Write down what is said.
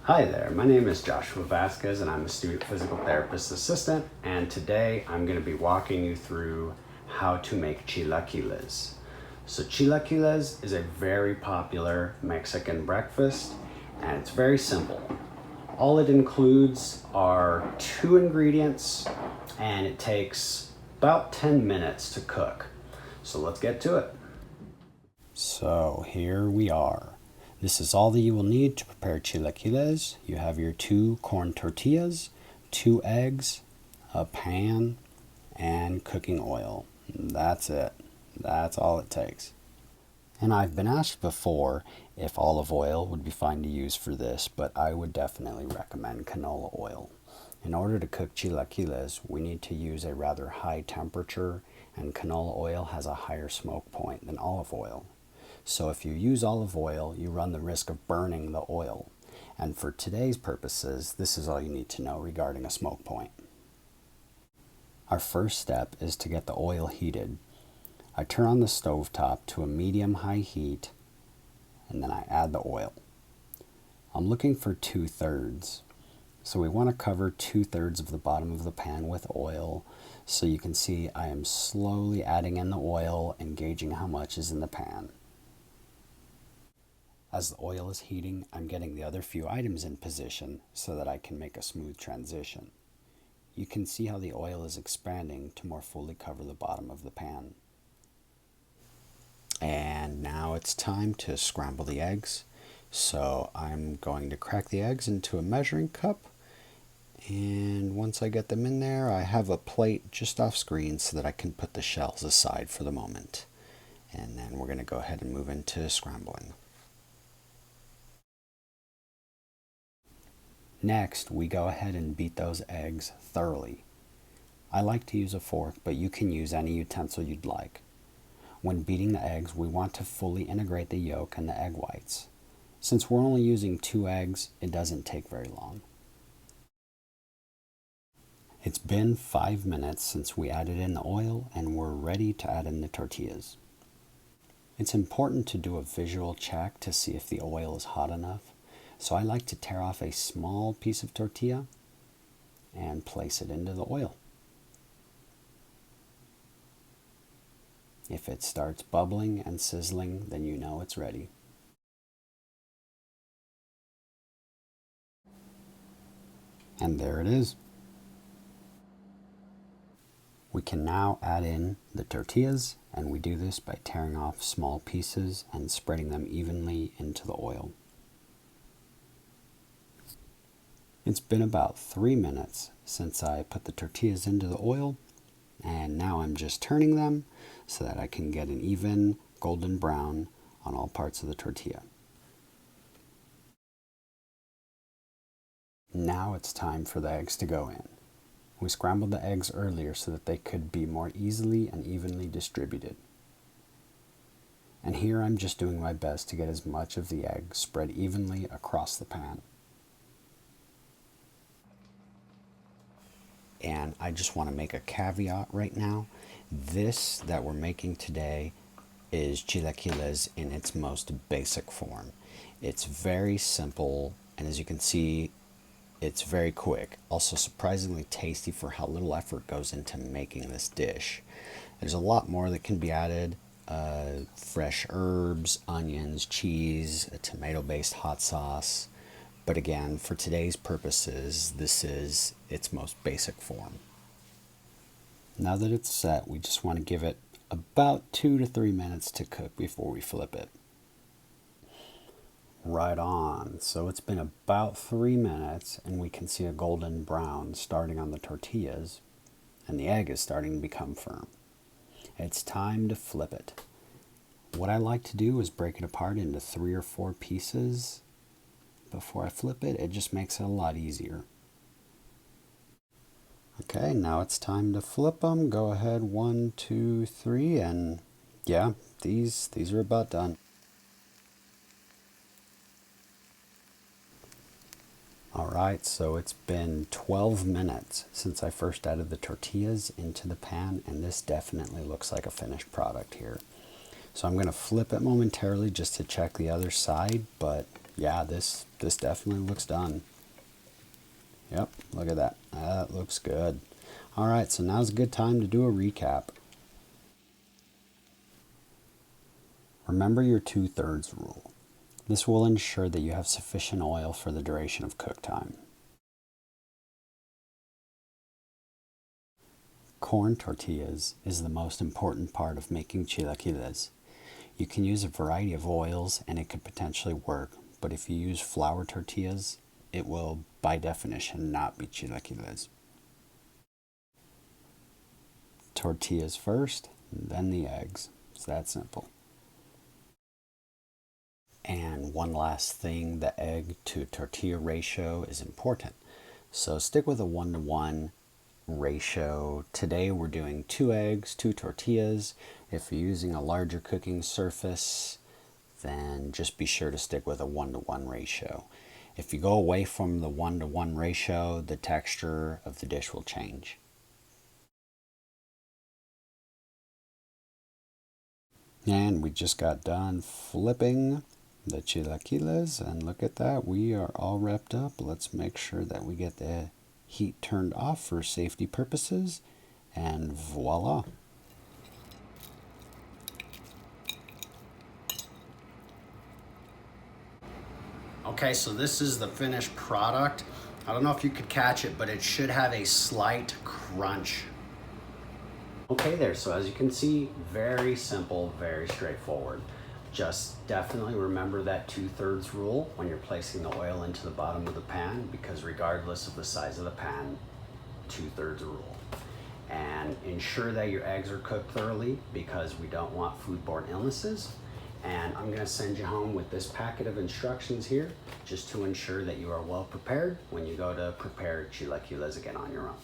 Hi there, my name is Joshua Vasquez and I'm a student physical therapist assistant, and today I'm going to be walking you through how to make chilaquiles. So chilaquiles is a very popular Mexican breakfast and it's very simple. All it includes are 2 ingredients and it takes about 10 minutes to cook. So let's get to it. So here we are. This is all that you will need to prepare chilaquiles. You have your 2 corn tortillas, 2 eggs, a pan, and cooking oil. That's it. That's all it takes. And I've been asked before if olive oil would be fine to use for this, but I would definitely recommend canola oil. In order to cook chilaquiles, we need to use a rather high temperature, and canola oil has a higher smoke point than olive oil. So if you use olive oil, you run the risk of burning the oil. And for today's purposes, this is all you need to know regarding a smoke point. Our first step is to get the oil heated. I turn on the stovetop to a medium-high heat, and then I add the oil. I'm looking for 2/3. So we want to cover 2/3 of the bottom of the pan with oil. So you can see I am slowly adding in the oil and gauging how much is in the pan. As the oil is heating, I'm getting the other few items in position so that I can make a smooth transition. You can see how the oil is expanding to more fully cover the bottom of the pan. And now it's time to scramble the eggs. So I'm going to crack the eggs into a measuring cup. And once I get them in there, I have a plate just off screen so that I can put the shells aside for the moment. And then we're going to go ahead and move into scrambling. Next, we go ahead and beat those eggs thoroughly. I like to use a fork, but you can use any utensil you'd like. When beating the eggs, we want to fully integrate the yolk and the egg whites. Since we're only using 2 eggs, it doesn't take very long. It's been 5 minutes since we added in the oil and we're ready to add in the tortillas. It's important to do a visual check to see if the oil is hot enough. So I like to tear off a small piece of tortilla and place it into the oil. If it starts bubbling and sizzling, then you know it's ready. And there it is. We can now add in the tortillas, and we do this by tearing off small pieces and spreading them evenly into the oil. It's been about 3 minutes since I put the tortillas into the oil, and now I'm just turning them so that I can get an even golden brown on all parts of the tortilla. Now it's time for the eggs to go in. We scrambled the eggs earlier so that they could be more easily and evenly distributed. And here I'm just doing my best to get as much of the egg spread evenly across the pan. And I just want to make a caveat right now. This that we're making today is chilaquiles in its most basic form. It's very simple, and as you can see, it's very quick. Also surprisingly tasty for how little effort goes into making this dish. There's a lot more that can be added. Fresh herbs, onions, cheese, a tomato-based hot sauce. But again, for today's purposes, this is its most basic form. Now that it's set, we just want to give it about 2 to 3 minutes to cook before we flip it. Right on. So it's been about 3 minutes and we can see a golden brown starting on the tortillas and the egg is starting to become firm. It's time to flip it. What I like to do is break it apart into 3 or 4 pieces before I flip it. It just makes it a lot easier. Okay, now it's time to flip them. Go ahead, 1, 2, 3, and yeah, these are about done. Alright, so it's been 12 minutes since I first added the tortillas into the pan, and this definitely looks like a finished product here. So I'm going to flip it momentarily just to check the other side, but Yeah, this definitely looks done. Yep, look at that. That looks good. All right, so now's a good time to do a recap. Remember your 2/3 rule. This will ensure that you have sufficient oil for the duration of cook time. Corn tortillas is the most important part of making chilaquiles. You can use a variety of oils and it could potentially work, but if you use flour tortillas, it will, by definition, not be chilaquiles. Tortillas first, then the eggs. It's that simple. And one last thing, the egg to tortilla ratio is important. So stick with a 1-to-1 ratio. Today we're doing 2 eggs, 2 tortillas. If you're using a larger cooking surface, then just be sure to stick with a 1-to-1 ratio. If you go away from the 1-to-1 ratio, the texture of the dish will change. And we just got done flipping the chilaquiles, and look at that, we are all wrapped up. Let's make sure that we get the heat turned off for safety purposes, and voila. Okay, so this is the finished product. I don't know if you could catch it, but it should have a slight crunch. Okay there, so as you can see, very simple, very straightforward. Just definitely remember that 2/3 rule when you're placing the oil into the bottom of the pan, because regardless of the size of the pan, 2/3 rule. And ensure that your eggs are cooked thoroughly because we don't want foodborne illnesses. And I'm gonna send you home with this packet of instructions here just to ensure that you are well prepared when you go to prepare chilaquiles again on your own.